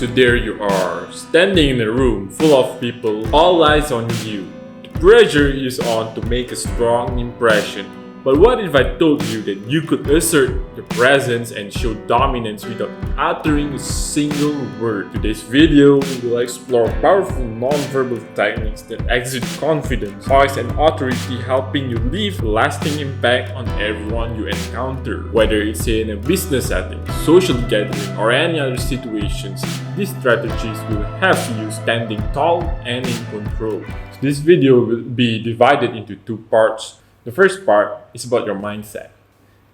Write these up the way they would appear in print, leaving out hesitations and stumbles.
So there you are, standing in a room full of people, all eyes on you. The pressure is on to make a strong impression. But what if I told you that you could assert your presence and show dominance without uttering a single word? Today's video will explore powerful non-verbal techniques that exude confidence, poise, and authority, helping you leave a lasting impact on everyone you encounter. Whether it's in a business setting, social gathering, or any other situations, these strategies will have you standing tall and in control. So this video will be divided into two parts. The first part is about your mindset,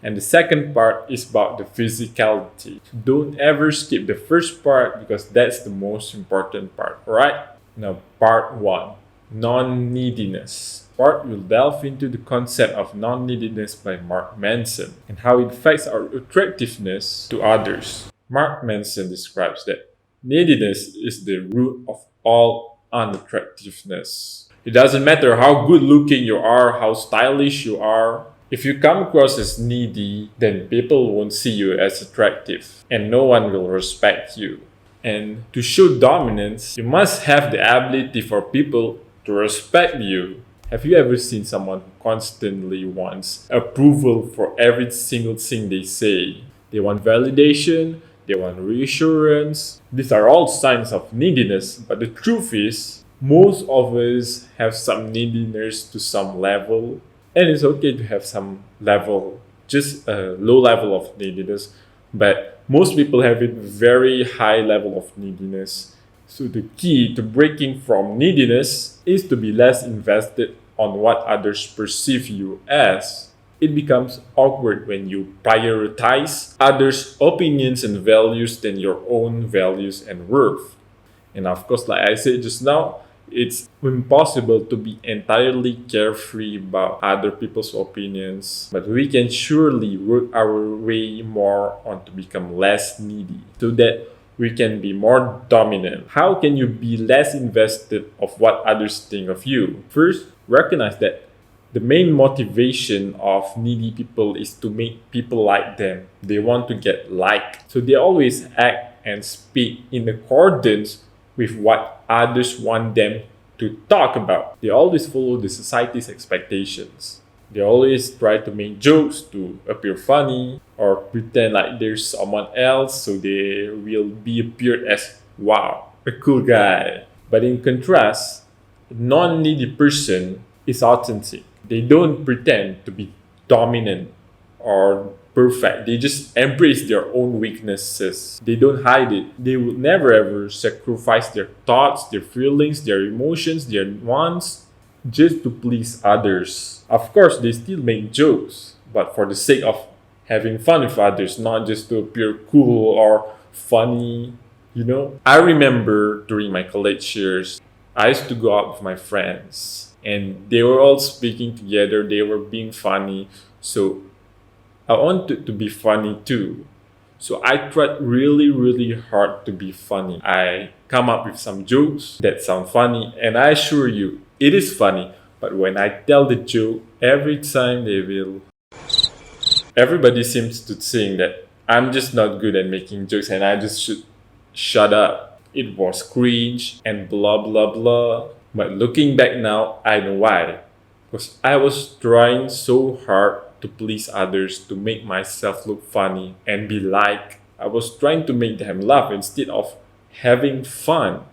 and the second part is about the physicality. Don't ever skip the first part because that's the most important part, alright? Now, part 1, non-neediness. Part will delve into the concept of non-neediness by Mark Manson and how it affects our attractiveness to others. Mark Manson describes that neediness is the root of all unattractiveness. It doesn't matter how good looking you are, how stylish you are. If you come across as needy, then people won't see you as attractive and no one will respect you. And to show dominance, you must have the ability for people to respect you. Have you ever seen someone who constantly wants approval for every single thing they say? They want validation, they want reassurance. These are all signs of neediness, but the truth is, most of us have some neediness to some level, and it's okay to have some level, just a low level of neediness, but most people have a very high level of neediness. So the key to breaking from neediness is to be less invested on what others perceive you as. It becomes awkward when you prioritize others' opinions and values than your own values and worth. And of course, like I said just now, it's impossible to be entirely carefree about other people's opinions, but we can surely work our way more on to become less needy so that we can be more dominant. How can you be less invested of what others think of you? First, recognize that the main motivation of needy people is to make people like them. They want to get liked. So they always act and speak in accordance with what others want them to talk about. They always follow the society's expectations. They always try to make jokes to appear funny or pretend like there's someone else so they will be appeared as, wow, a cool guy. But in contrast, a non-needy person is authentic. They don't pretend to be dominant or perfect. They just embrace their own weaknesses. They don't hide it. They will never ever sacrifice their thoughts, their feelings, their emotions, their wants just to please others. Of course, they still make jokes, but for the sake of having fun with others, not just to appear cool or funny, you know. I remember during my college years, I used to go out with my friends and they were all speaking together, they were being funny. So I wanted to be funny too. So I tried really hard to be funny. I come up with some jokes that sound funny, and I assure you, it is funny. But when I tell the joke, every time everybody seems to think that I'm just not good at making jokes and I just should shut up. It was cringe and blah blah blah. But looking back now, I know why. Because I was trying so hard to please others, to make myself look funny and be liked. I was trying to make them laugh instead of having fun.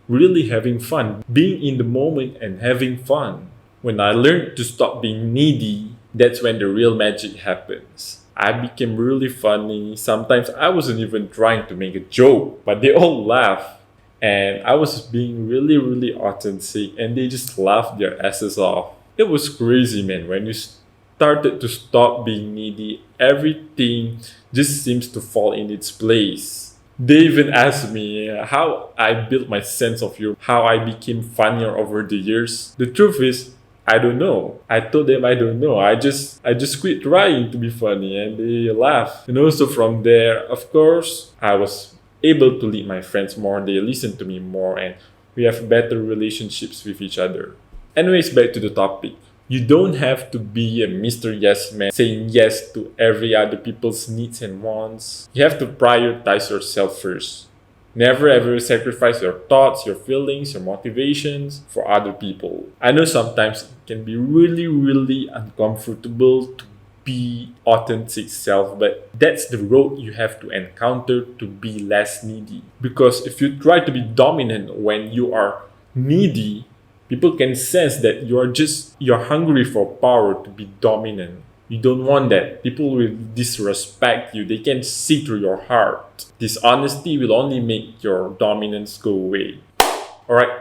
Really having fun. Being in the moment and having fun. When I learned to stop being needy, that's when the real magic happens. I became really funny. Sometimes I wasn't even trying to make a joke, but they all laugh. And I was being really authentic and they just laughed their asses off. It was crazy, man. When you started to stop being needy, everything just seems to fall in its place. They even asked me how I built my sense of humor, how I became funnier over the years. The truth is, I don't know. I told them I don't know. I just quit trying to be funny and they laughed. And also from there, of course, I was able to lead my friends more. They listened to me more and we have better relationships with each other. Anyways, back to the topic. You don't have to be a Mr. Yes Man saying yes to every other people's needs and wants. You have to prioritize yourself first. Never ever sacrifice your thoughts, your feelings, your motivations for other people. I know sometimes it can be really, really uncomfortable to be authentic self, but that's the road you have to encounter to be less needy. Because if you try to be dominant when you are needy, people can sense that you're hungry for power to be dominant. You don't want that. People will disrespect you. They can see through your heart. Dishonesty will only make your dominance go away. Alright,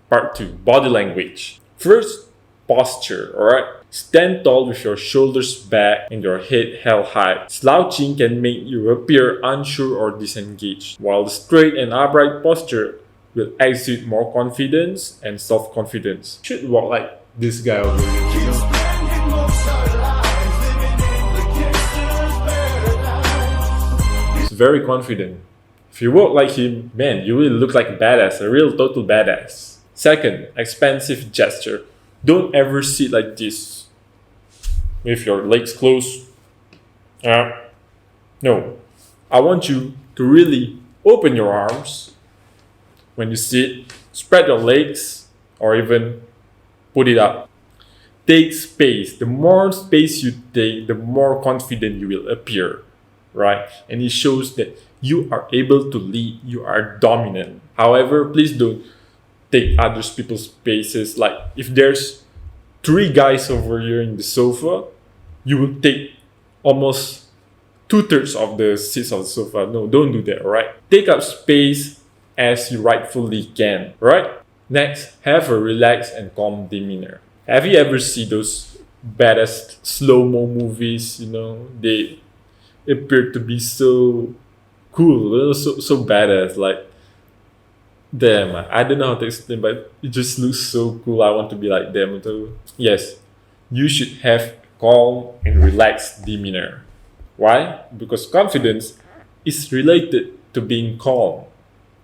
part 2, body language. First, posture, alright? Stand tall with your shoulders back and your head held high. Slouching can make you appear unsure or disengaged, while the straight and upright posture will exude more confidence and self-confidence. Should walk like this guy over here, you know? Very confident. If you walk like him, man, you will look like a badass, a real total badass. Second, expansive gesture. Don't ever sit like this with your legs closed. No. I want you to really open your arms when you sit, spread your legs, or even put it up. Take space. The more space you take, the more confident you will appear. Right? And it shows that you are able to lead, you are dominant. However, please don't take other people's spaces. Like if there's 3 guys over here in the sofa, you will take almost 2/3 of the seats of the sofa. No, don't do that, right? Take up space as you rightfully can, right? Next, have a relaxed and calm demeanor. Have you ever seen those badass slow-mo movies? They appear to be so cool, so badass. Like, damn, I don't know how to explain, but it just looks so cool. I want to be like them too. Yes, you should have calm and relaxed demeanor. Why? Because confidence is related to being calm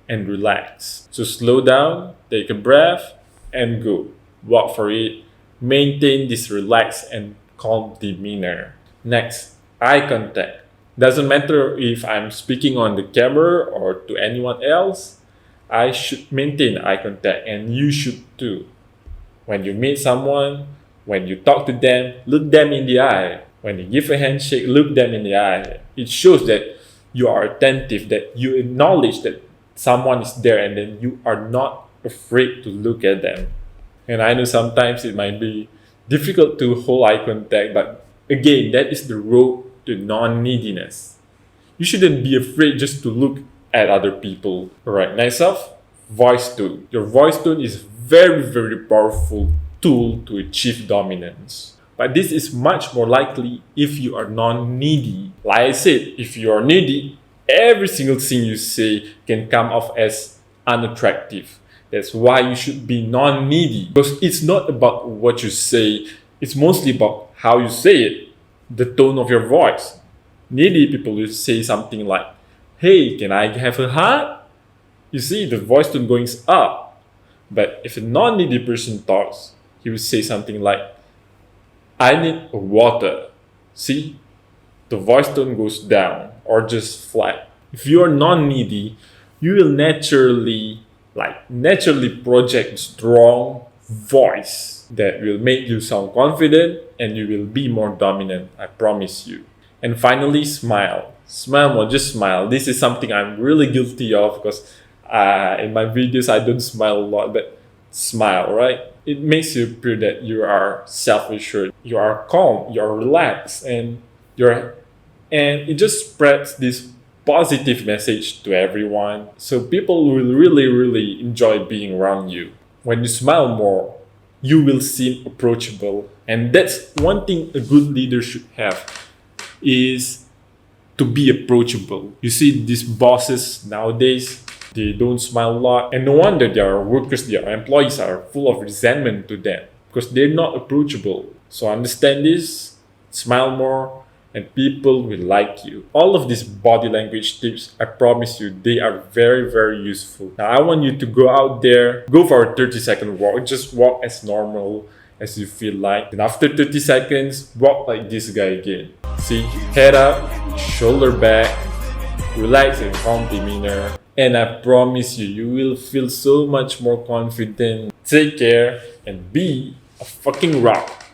and relaxed. So slow down, take a breath, and go. Walk for it. Maintain this relaxed and calm demeanor. Next, eye contact. Doesn't matter if I'm speaking on the camera or to anyone else, I should maintain eye contact, and you should too. When you meet someone, when you talk to them, look them in the eye. When you give a handshake, look them in the eye. It shows that you are attentive, that you acknowledge that someone is there, and then you are not afraid to look at them. And I know sometimes it might be difficult to hold eye contact, but again, that is the road to non-neediness. You shouldn't be afraid just to look at other people. Alright, next up, voice tone. Your voice tone is very, very powerful tool to achieve dominance. But this is much more likely if you are non-needy. Like I said, if you are needy, every single thing you say can come off as unattractive. That's why you should be non-needy. Because it's not about what you say, it's mostly about how you say it. The tone of your voice. Needy people will say something like, "Hey, can I have a hug?" You see, the voice tone going up. But if a non-needy person talks, he will say something like, "I need water." See, the voice tone goes down or just flat. If you are non-needy, you will naturally project strong voice that will make you sound confident, and you will be more dominant, I promise you. And finally, smile. Smile more, just smile. This is something I'm really guilty of because in my videos I don't smile a lot, but smile, right? It makes you appear that you are self-assured, you are calm, you are relaxed, and it just spreads this positive message to everyone. So people will really, really enjoy being around you. When you smile more, you will seem approachable. And that's one thing a good leader should have, is to be approachable. You see these bosses nowadays, they don't smile a lot. And no wonder their workers, their employees are full of resentment to them because they're not approachable. So understand this, smile more, and people will like you. All of these body language tips, I promise you, they are very, very useful. Now, I want you to go out there, go for a 30-second walk. Just walk as normal as you feel like. And after 30 seconds, walk like this guy again. See, head up, shoulder back, relax and calm demeanor. And I promise you, you will feel so much more confident. Take care and be a fucking rock.